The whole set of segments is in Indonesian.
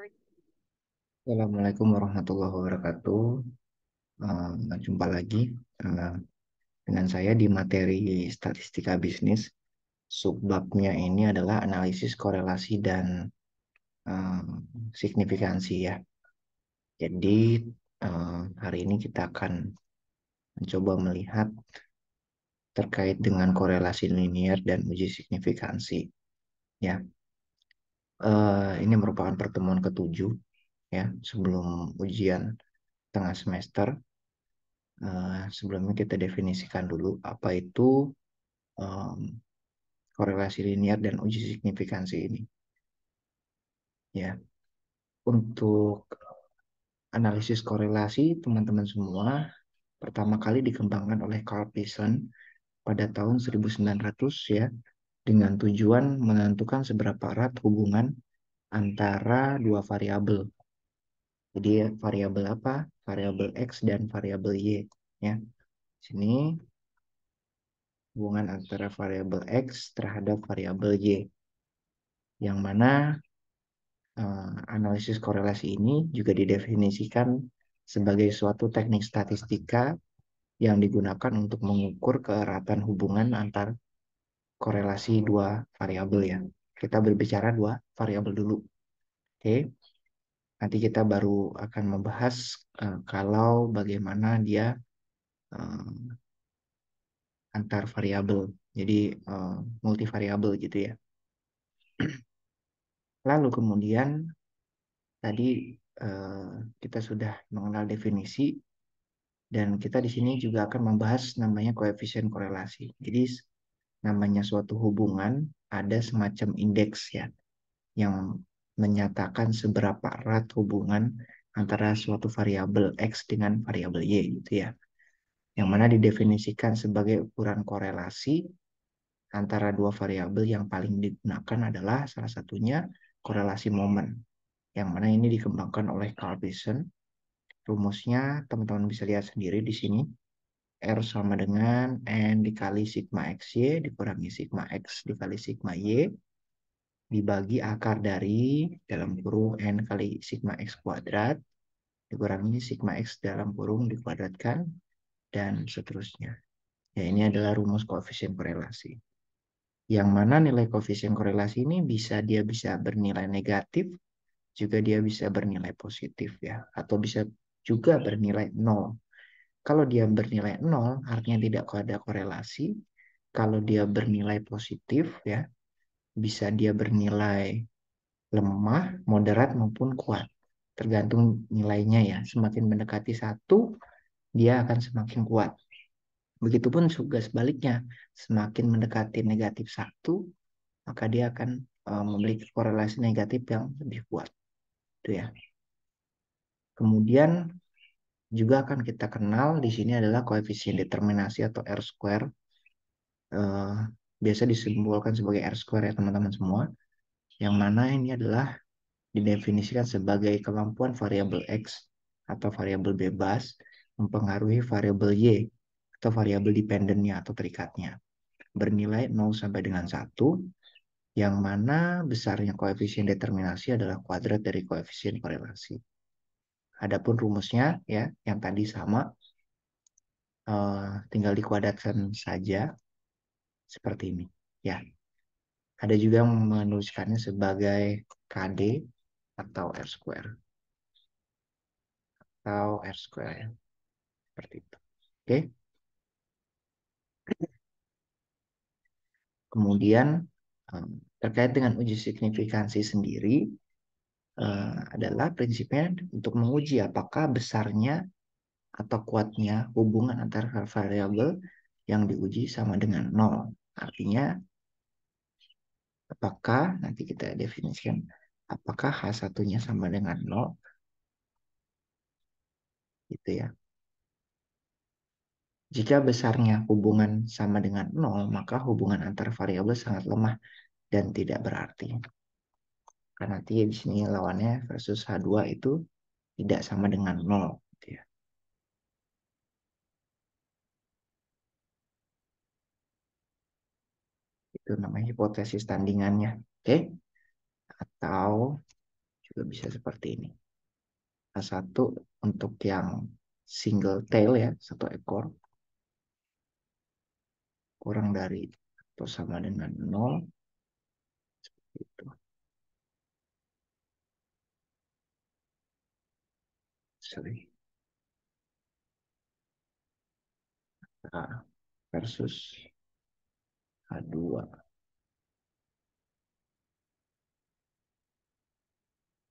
Assalamualaikum warahmatullahi wabarakatuh. Jumpa lagi eh, dengan saya di materi statistika bisnis. Subbabnya ini adalah analisis korelasi dan eh, signifikansi ya. Jadi hari ini kita akan mencoba melihat terkait dengan korelasi linier dan uji signifikansi. Ya, ini merupakan pertemuan ketujuh ya sebelum ujian tengah semester. Sebelumnya kita definisikan dulu apa itu em, korelasi linear dan uji signifikansi ini. Ya, untuk analisis korelasi teman-teman semua pertama kali dikembangkan oleh Carl Pearson pada tahun 1900 ya, dengan tujuan menentukan seberapa erat hubungan antara dua variabel. Jadi variabel apa? Variabel X dan variabel Y ya. Sini hubungan antara variabel X terhadap variabel Y, yang mana analisis korelasi ini juga didefinisikan sebagai suatu teknik statistika yang digunakan untuk mengukur keeratan hubungan antar korelasi dua variabel ya. Kita berbicara dua variabel dulu. Oke, nanti kita baru akan membahas kalau bagaimana dia uh, antar variabel. Jadi multivariabel gitu ya. Lalu kemudian tadi kita sudah mengenal definisi. Dan kita di sini juga akan membahas namanya koefisien korelasi. Jadi namanya suatu hubungan ada semacam indeks ya yang menyatakan seberapa erat hubungan antara suatu variabel X dengan variabel Y gitu ya. Yang mana didefinisikan sebagai ukuran korelasi antara dua variabel. Yang paling digunakan adalah salah satunya korelasi momen. Yang mana ini dikembangkan oleh Carl Pearson. Rumusnya teman-teman bisa lihat sendiri di sini. R sama dengan N dikali sigma XY dikurangi sigma X dikali sigma Y dibagi akar dari dalam kurung N kali sigma X kuadrat dikurangi sigma X dalam kurung dikuadratkan dan seterusnya. Ya, ini adalah rumus koefisien korelasi. Yang mana nilai koefisien korelasi ini dia bisa bernilai negatif, juga dia bisa bernilai positif ya, atau bisa juga bernilai nol. Kalau dia bernilai nol, artinya tidak ada korelasi. Kalau dia bernilai positif, ya, bisa dia bernilai lemah, moderat, maupun kuat. Tergantung nilainya ya. Semakin mendekati satu, dia akan semakin kuat. Begitupun juga sebaliknya. Semakin mendekati negatif satu, maka dia akan memiliki korelasi negatif yang lebih kuat. Itu ya. Kemudian juga akan kita kenal di sini adalah koefisien determinasi atau R square, eh, biasa disimbolkan sebagai R square ya teman-teman semua, yang mana ini adalah didefinisikan sebagai kemampuan variabel X atau variabel bebas mempengaruhi variabel Y atau variabel dependennya atau terikatnya bernilai 0 sampai dengan 1, yang mana besarnya koefisien determinasi adalah kuadrat dari koefisien korelasi. Adapun rumusnya ya yang tadi sama, tinggal dikuadratkan saja seperti ini ya. Ada juga yang menuliskannya sebagai KD atau R square ya. Seperti itu. Oke. Kemudian terkait dengan uji signifikansi sendiri adalah prinsipnya untuk menguji apakah besarnya atau kuatnya hubungan antara variabel yang diuji sama dengan nol. Artinya apakah nanti kita definisikan apakah H1-nya sama dengan nol gitu ya. Jika besarnya hubungan sama dengan nol, maka hubungan antar variabel sangat lemah dan tidak berarti. Karena nanti di sini lawannya versus H2 itu tidak sama dengan nol. Gitu ya. Itu namanya hipotesis tandingannya. Oke? Atau juga bisa seperti ini. Nah, satu untuk yang single tail ya, satu ekor, kurang dari atau sama dengan 0, itu. Sorry. Nah, versus H2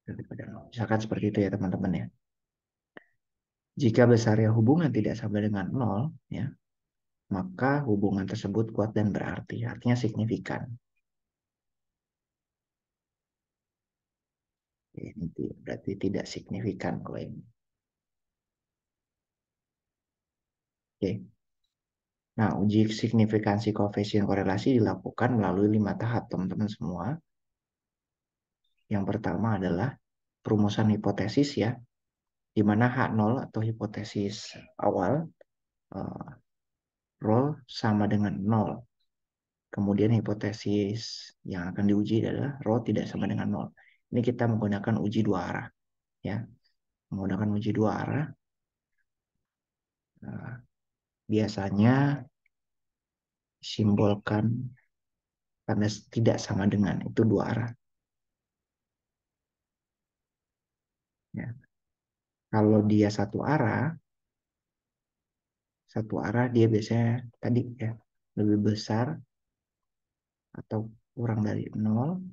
daripada 0. Misalkan seperti itu ya teman-teman ya. Jika besarnya hubungan tidak sama dengan 0, ya, maka hubungan tersebut kuat dan berarti, artinya signifikan. Ini berarti tidak signifikan kalau ini. Oke. Nah, uji signifikansi koefisien korelasi dilakukan melalui 5 tahap, teman-teman semua. Yang pertama adalah perumusan hipotesis ya, di mana H0 atau hipotesis awal, uh, rho sama dengan 0. Kemudian hipotesis yang akan diuji adalah rho tidak sama dengan 0. Ini kita menggunakan uji dua arah ya. Menggunakan uji dua arah, biasanya simbolkan karena tidak sama dengan, itu dua arah ya. Kalau dia satu arah dia biasanya tadi ya lebih besar atau kurang dari 0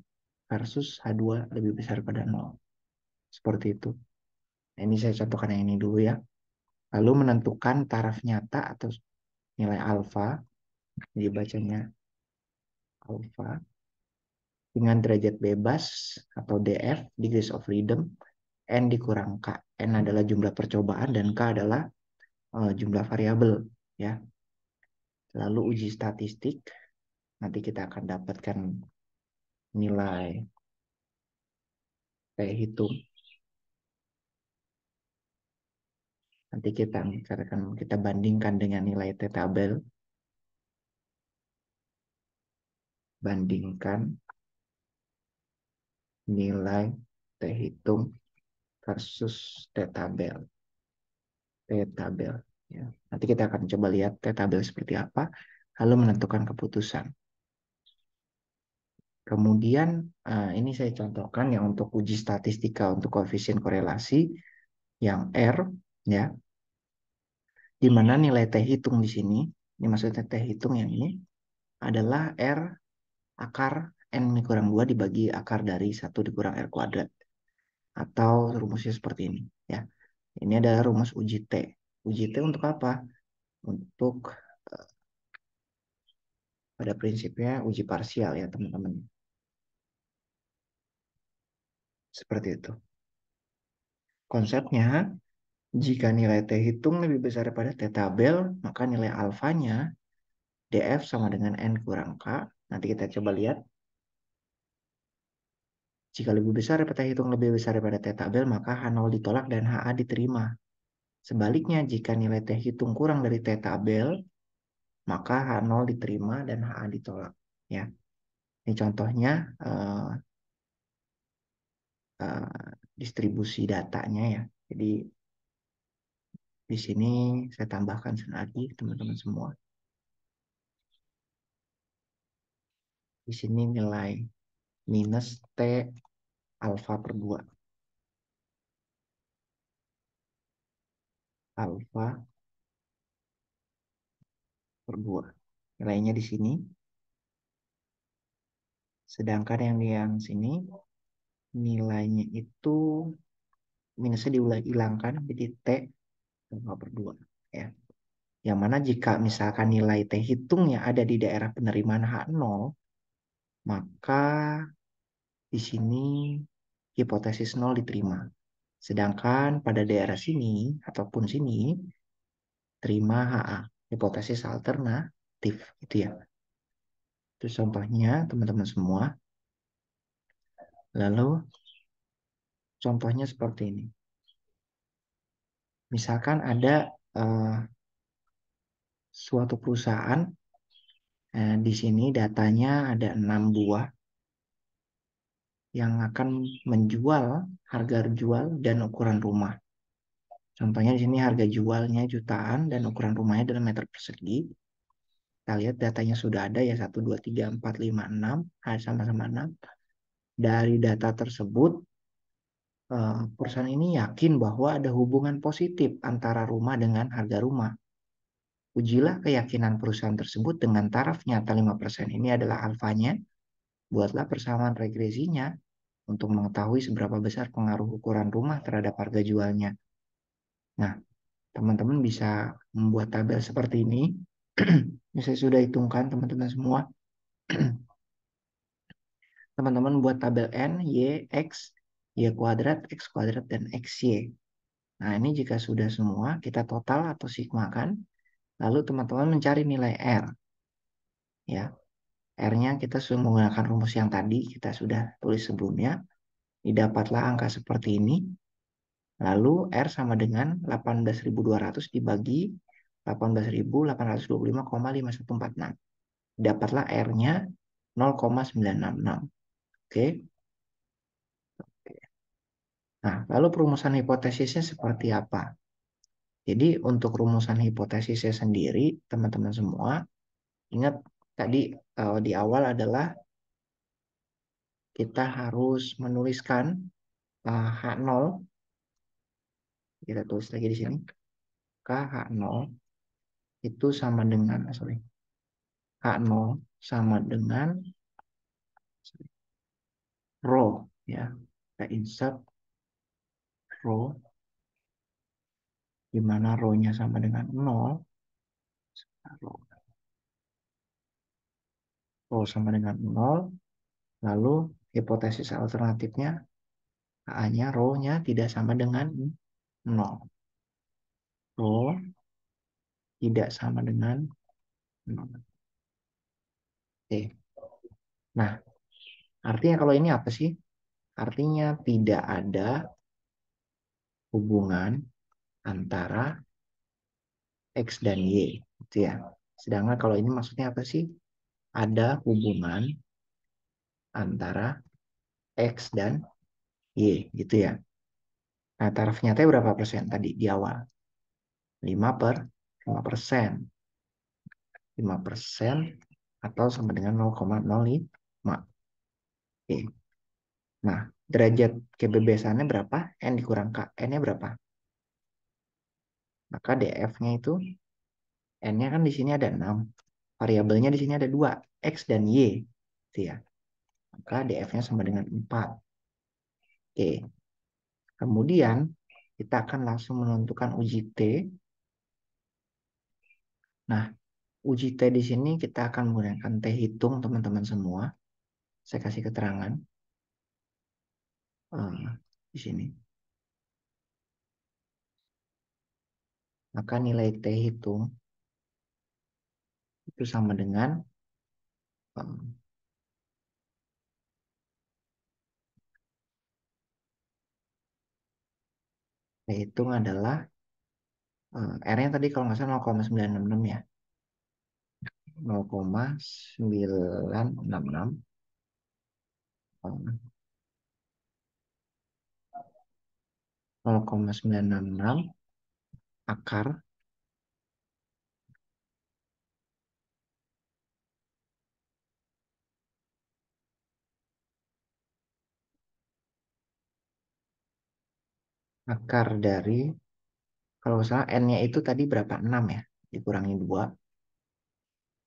versus H2 lebih besar pada 0. Seperti itu. Nah, ini saya contohkan yang ini dulu ya. Lalu menentukan taraf nyata atau nilai alfa, jadi bacanya alfa, dengan derajat bebas atau DF, degrees of freedom, N dikurang K. N adalah jumlah percobaan dan K adalah jumlah variabel ya. Lalu uji statistik, nanti kita akan dapatkan nilai T hitung. Nanti kita bandingkan dengan nilai T tabel. Bandingkan nilai T hitung versus T tabel. T tabel. Ya. Nanti kita akan coba lihat T tabel seperti apa, lalu menentukan keputusan. Kemudian ini saya contohkan yang untuk uji statistika untuk koefisien korelasi yang R ya, di mana nilai T hitung di sini, ini maksudnya T hitung yang ini adalah R akar N kurang 2 dibagi akar dari 1 dikurang R kuadrat. Atau rumusnya seperti ini ya. Ini adalah rumus uji T. Uji T untuk apa? Untuk pada prinsipnya uji parsial ya teman-teman. Seperti itu. Konsepnya, jika nilai T hitung lebih besar daripada T tabel, maka nilai alfanya DF sama dengan N kurang K. Nanti kita coba lihat. Jika lebih besar daripada T hitung lebih besar daripada T tabel, maka H0 ditolak dan HA diterima. Sebaliknya, jika nilai T hitung kurang dari T tabel, maka H0 diterima dan HA ditolak. Ya, ini contohnya distribusi datanya ya. Jadi di sini saya tambahkan lagi teman-teman semua. Di sini nilai minus T alfa per 2. Alfa per 2. Nilainya di sini. Sedangkan yang sini nilainya itu minusnya dihilangkan jadi T alfa per 2. Ya. Yang mana jika misalkan nilai T hitungnya ada di daerah penerimaan H0, maka di sini hipotesis 0 diterima. Sedangkan pada daerah sini ataupun sini terima HA, hipotesis alternatif gitu ya. Itu contohnya teman-teman semua. Lalu contohnya seperti ini. Misalkan ada suatu perusahaan, di sini datanya ada 6 buah yang akan menjual harga jual dan ukuran rumah. Contohnya di sini harga jualnya jutaan dan ukuran rumahnya dalam meter persegi. Kita lihat datanya sudah ada ya 1, 2, 3, 4, 5, 6. Sama-sama 6. Dari data tersebut, perusahaan ini yakin bahwa ada hubungan positif antara rumah dengan harga rumah. Ujilah keyakinan perusahaan tersebut dengan taraf nyata 5%. Ini adalah alfanya. Buatlah persamaan regresinya untuk mengetahui seberapa besar pengaruh ukuran rumah terhadap harga jualnya. Nah, teman-teman bisa membuat tabel seperti ini. Ini saya sudah hitungkan teman-teman semua. Teman-teman buat tabel N, Y, X, Y kuadrat, X kuadrat, dan XY. Nah, ini jika sudah semua, kita total atau sigmakan. Lalu teman-teman mencari nilai R. Ya, R-nya kita sudah menggunakan rumus yang tadi, kita sudah tulis sebelumnya. Didapatlah angka seperti ini. Lalu R sama dengan 18.200 dibagi 18.825,5146. Dapatlah R-nya 0,966. Oke. Nah, lalu perumusan hipotesisnya seperti apa? Jadi untuk rumusan hipotesisnya sendiri, teman-teman semua, ingat tadi di awal adalah kita harus menuliskan H0, kita tulis lagi di sini, KH0 itu sama dengan, H0 sama dengan rho, ya. Kita insert rho, di mana rho-nya sama dengan 0, rho sama dengan 0, lalu hipotesis alternatifnya, A-nya, rho-nya tidak sama dengan 0. Rho tidak sama dengan 0. Oke. Nah, artinya kalau ini apa sih? Artinya tidak ada hubungan antara X dan Y. Gitu ya. Sedangkan kalau ini maksudnya apa sih? Ada hubungan antara X dan Y. Gitu ya. Nah, taraf nyatanya berapa persen tadi di awal? 5%. 5% atau sama dengan 0,05. Oke. Nah, derajat kebebasannya berapa? N dikurang K. N-nya berapa? Maka DF-nya itu, N-nya kan di sini ada 6. Variabelnya di sini ada 2, X dan Y. Gitu ya. Maka DF-nya sama dengan 4. Oke. Kemudian, kita akan langsung menentukan uji T. Nah, uji T di sini kita akan menggunakan T hitung teman-teman semua. Saya kasih keterangan di sini. Maka nilai T hitung itu sama dengan T hitung adalah R-nya tadi kalau nggak salah 0,966 ya. 0,966 0,966 akar dari, kalau misalnya N-nya itu tadi berapa? 6 ya. Dikurangi 2.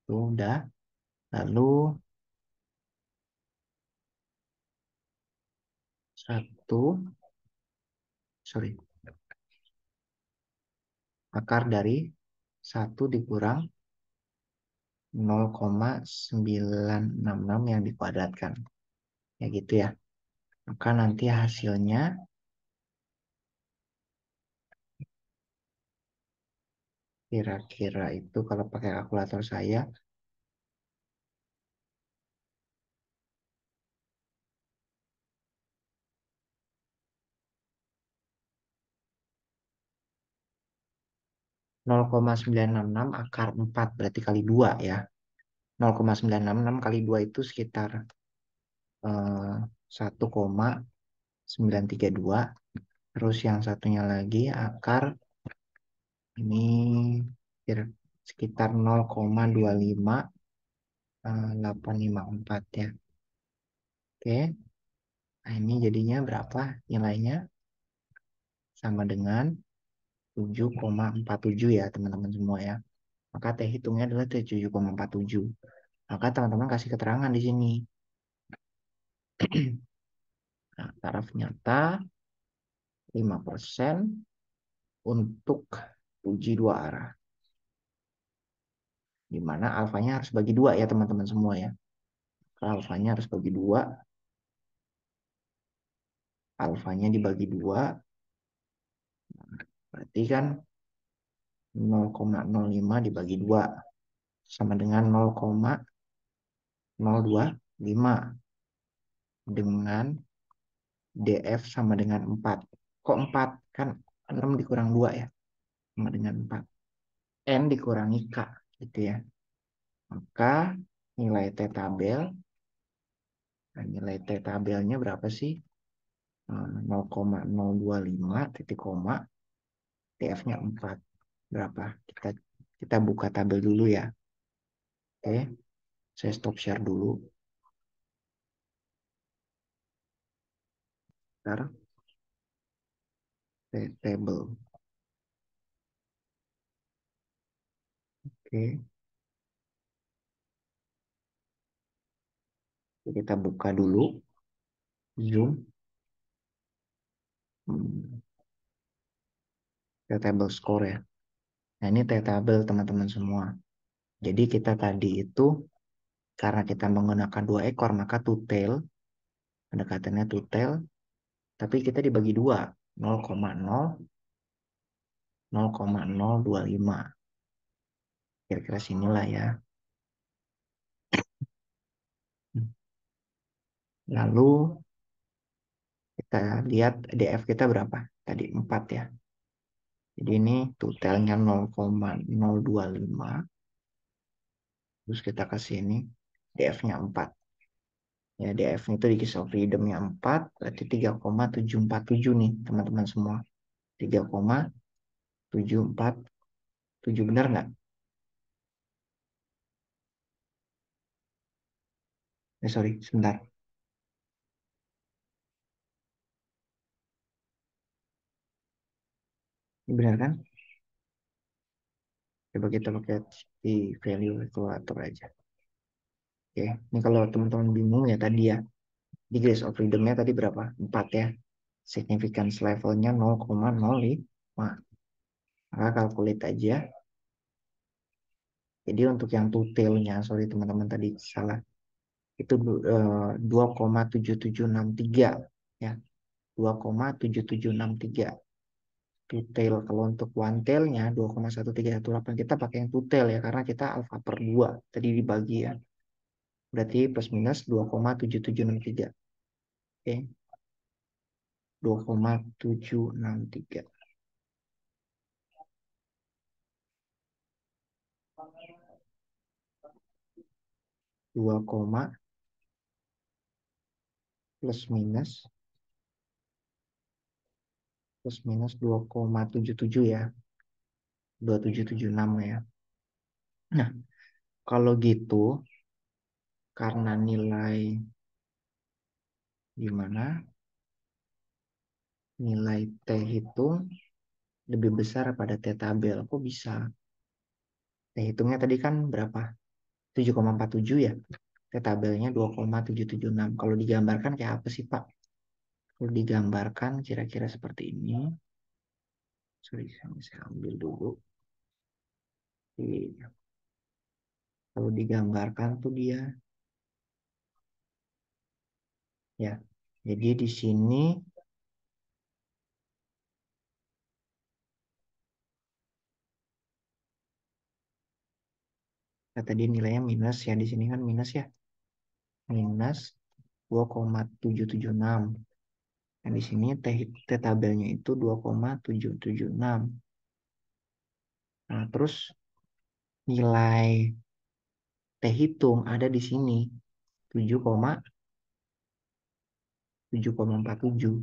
Itu udah. Lalu 1, akar dari 1 dikurang 0,966 yang dikuadratkan. Ya gitu ya. Maka nanti hasilnya kira-kira itu kalau pakai kalkulator saya 0,966 akar 4 berarti kali 2 ya. 0,966 kali 2 itu sekitar 1,932. Terus yang satunya lagi akar ini sekitar 0,25854 ya. Oke, nah ini jadinya berapa nilainya? Sama dengan 7,47 ya teman-teman semua ya. Maka T hitungnya adalah 7,47. Maka teman-teman kasih keterangan di sini. Nah, taraf nyata 5% untuk uji dua arah. Di mana alfanya harus bagi dua ya teman-teman semua ya. Alfanya harus bagi dua. Alfanya dibagi dua. Berarti kan 0,05 dibagi dua. Sama dengan 0,025. Dengan DF sama dengan 4. Kok 4? Kan 6 dikurang 2 ya. Sama dengan 4. N dikurangi K. Gitu ya. Maka nilai T tabel. Nah, nilai T tabelnya berapa sih? 0,025 titik koma. TF-nya 4. Berapa? Kita buka tabel dulu ya. Oke. Saya stop share dulu. Ntar. Table. Oke. Kita buka dulu. Zoom. Hmm, table score ya. Nah ini table teman-teman semua. Jadi kita tadi itu karena kita menggunakan 2 ekor maka two tail. Pendekatannya two tail. Tapi kita dibagi 2. 0,025. Kira-kira sinilah ya. Lalu kita lihat DF kita berapa? Tadi 4 ya. Jadi ini totalnya 0,025. Terus kita kasih ini DF-nya 4. Ya, DF itu di case of freedom-nya 4. Berarti 3,747 nih teman-teman semua. 3,747 benar nggak? Sorry, sebentar. Ini benar kan? Coba kita pakai di value calculator aja. Oke, ini kalau teman-teman bingung ya tadi ya. Di Grace of Freedom-nya tadi berapa? 4 ya. Significance levelnya 0,05. Maka calculate aja. Jadi untuk yang tutelnya, sorry teman-teman tadi salah. Itu 2,7763 ya. 2,7763. Tutel. Kalau untuk one tailnya 2,1318 kita pakai yang tutel ya karena kita alfa per 2 tadi dibagi ya. Berarti plus minus 2,7763. Oke. 2,763. 2, plus minus 2,77 ya. 2776 ya. Nah, kalau gitu karena nilai gimana? Nilai T hitung lebih besar pada T tabel. Kok bisa? T hitungnya tadi kan berapa? 7,47 ya. T tabelnya 2,776. Kalau digambarkan kayak apa sih, Pak? Kalau digambarkan kira-kira seperti ini. Sorry, saya ambil dulu. Kalau digambarkan tuh dia ya. Jadi di sini tadi nilainya minus ya, di sini kan minus ya. Minus 2,776. Nah, di sini T tabelnya itu 2,776. Nah, terus nilai T hitung ada di sini 7, 7,47.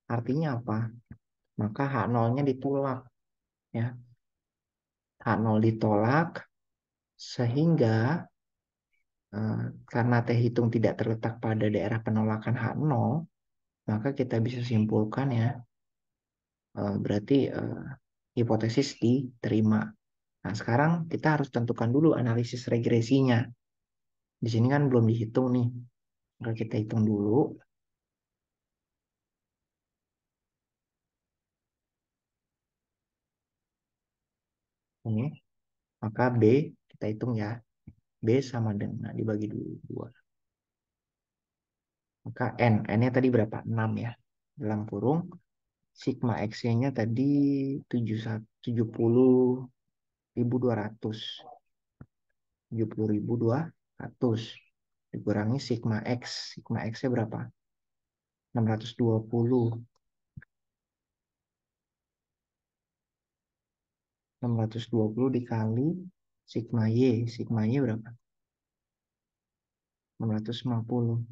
Artinya apa? Maka H0-nya ditolak ya. H0 ditolak sehingga karena T hitung tidak terletak pada daerah penolakan H0, maka kita bisa simpulkan ya, berarti hipotesis diterima. Nah, sekarang kita harus tentukan dulu analisis regresinya. Di sini kan belum dihitung nih. Maka kita hitung dulu. Ini. Maka B, kita hitung ya. B sama dengan dibagi dua. Maka N. N-nya tadi berapa? 6 ya. Dalam kurung. Sigma X-nya tadi 70.200. 70.200. Dikurangi sigma X. Sigma X-nya berapa? 620. 620 dikali sigma Y. Sigma Y berapa? 650.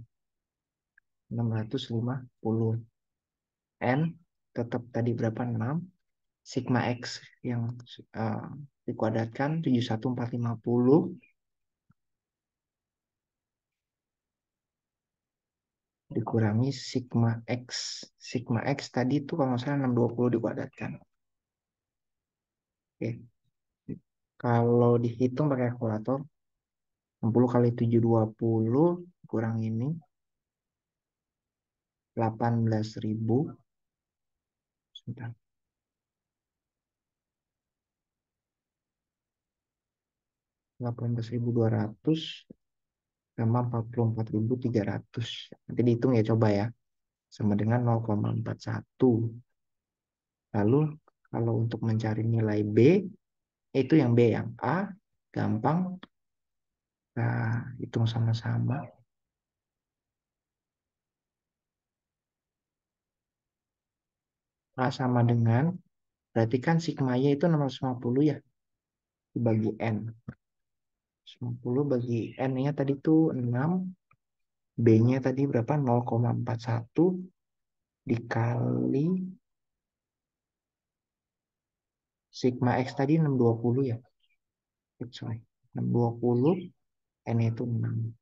650. N tetap tadi berapa? 6. Sigma X yang uh, dikuadratkan 71450 dikurangi sigma X. Sigma X tadi itu kalau nggak salah 620 dikuadratkan. Oke. Kalau dihitung pakai kalkulator, 60 kali 720 kurang ini 18.000. Sebentar. 18.200 sama 44.300. Nanti dihitung ya, coba ya. Sama dengan 0,41. Lalu kalau untuk mencari nilai B, itu yang B, yang A gampang. Nah, hitung sama-sama. A sama dengan, berarti kan sigma Y itu 650 ya, dibagi N. 90 bagi N-nya tadi tuh 6, B-nya tadi berapa? 0,41 dikali sigma X tadi 620 ya. Sorry, 620, N-nya itu 6.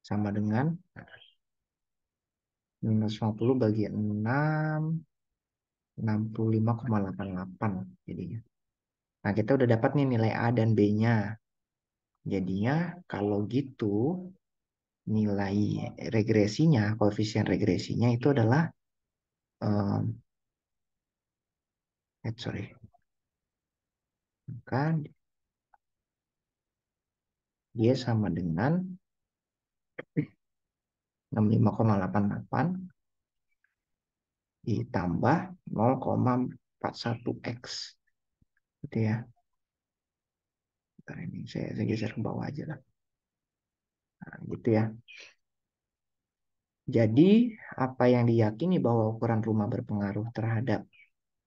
Sama dengan 650 bagi 6, 65,88 jadinya. Nah, kita udah dapat nih nilai A dan B-nya. Jadinya kalau gitu nilai regresinya, koefisien regresinya itu adalah um, sorry, kan dia sama dengan 65,88 ditambah 0,41x gitu ya. Bentar ini saya geser ke bawah aja lah. Nah, gitu ya. Jadi apa yang diyakini bahwa ukuran rumah berpengaruh terhadap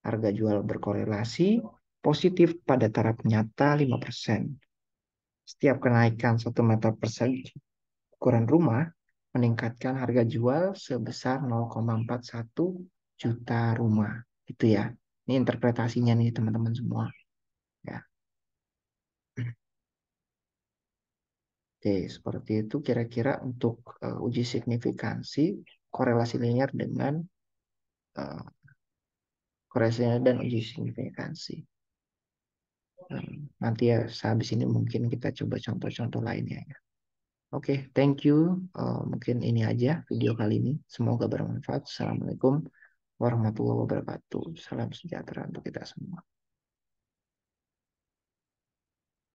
harga jual berkorelasi positif pada taraf nyata 5%. Setiap kenaikan 1 meter persegi ukuran rumah meningkatkan harga jual sebesar 0,41 juta rumah. Itu ya. Ini interpretasinya nih teman-teman semua. Ya. Oke, seperti itu kira-kira untuk uji signifikansi korelasi linear dengan uh, korelasi linear dan uji signifikansi. Nanti ya sehabis ini mungkin kita coba contoh-contoh lainnya ya. Oke, thank you. Mungkin ini aja video kali ini. Semoga bermanfaat. Assalamualaikum warahmatullahi wabarakatuh. Salam sejahtera untuk kita semua.